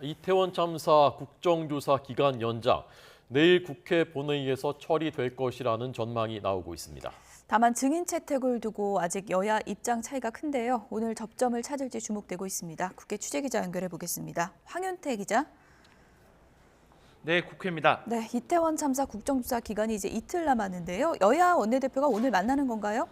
이태원 참사 국정조사 기간 연장, 내일 국회 본회의에서 처리될 것이라는 전망이 나오고 있습니다. 다만 증인 채택을 두고 아직 여야 입장 차이가 큰데요. 오늘 접점을 찾을지 주목되고 있습니다. 국회 취재기자 연결해 보겠습니다. 황윤태 기자. 네, 국회입니다. 네, 이태원 참사 국정조사 기간이 이제 이틀 남았는데요. 여야 원내대표가 오늘 만나는 건가요?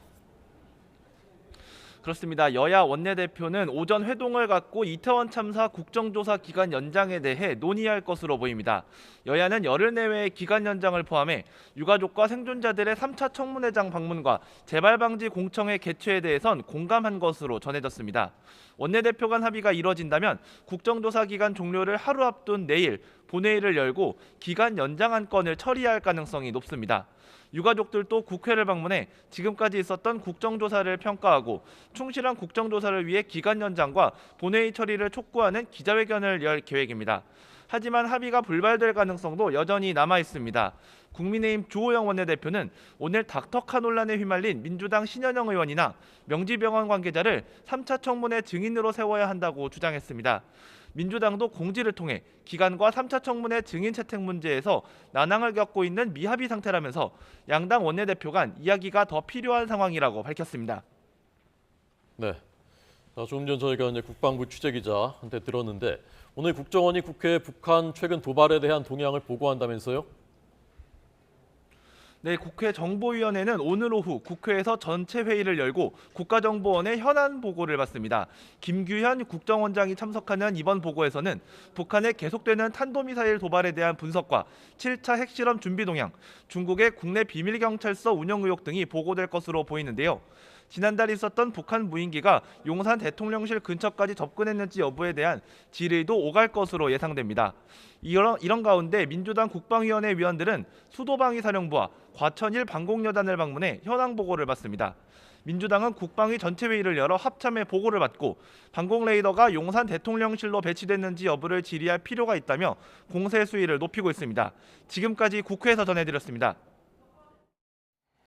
그렇습니다. 여야 원내대표는 오전 회동을 갖고 이태원 참사 국정조사 기간 연장에 대해 논의할 것으로 보입니다. 여야는 열흘 내외의 기간 연장을 포함해 유가족과 생존자들의 3차 청문회장 방문과 재발방지 공청회 개최에 대해선 공감한 것으로 전해졌습니다. 원내대표 간 합의가 이뤄진다면 국정조사 기간 종료를 하루 앞둔 내일 본회의를 열고 기간 연장 안건을 처리할 가능성이 높습니다. 유가족들도 국회를 방문해 지금까지 있었던 국정조사를 평가하고 충실한 국정조사를 위해 기간 연장과 본회의 처리를 촉구하는 기자회견을 열 계획입니다. 하지만 합의가 불발될 가능성도 여전히 남아 있습니다. 국민의힘 주호영 원내대표는 오늘 닥터카 논란에 휘말린 민주당 신현영 의원이나 명지병원 관계자를 3차 청문회 증인으로 세워야 한다고 주장했습니다. 민주당도 공지를 통해 기간과 3차 청문회 증인 채택 문제에서 난항을 겪고 있는 미합의 상태라면서 양당 원내대표 간 이야기가 더 필요한 상황이라고 밝혔습니다. 네, 조금 전 저희가 국방부 취재기자한테 들었는데 오늘 국정원이 국회에 북한 최근 도발에 대한 동향을 보고한다면서요? 네, 국회 정보위원회는 오늘 오후 국회에서 전체 회의를 열고 국가정보원의 현안 보고를 받습니다. 김규현 국정원장이 참석하는 이번 보고에서는 북한의 계속되는 탄도미사일 도발에 대한 분석과 7차 핵실험 준비 동향, 중국의 국내 비밀경찰서 운영 의혹 등이 보고될 것으로 보이는데요. 지난달 있었던 북한 무인기가 용산 대통령실 근처까지 접근했는지 여부에 대한 질의도 오갈 것으로 예상됩니다. 이런 가운데 민주당 국방위원회 위원들은 수도방위사령부와 과천일 방공여단을 방문해 현황 보고를 받습니다. 민주당은 국방위 전체회의를 열어 합참의 보고를 받고 방공레이더가 용산 대통령실로 배치됐는지 여부를 질의할 필요가 있다며 공세 수위를 높이고 있습니다. 지금까지 국회에서 전해드렸습니다.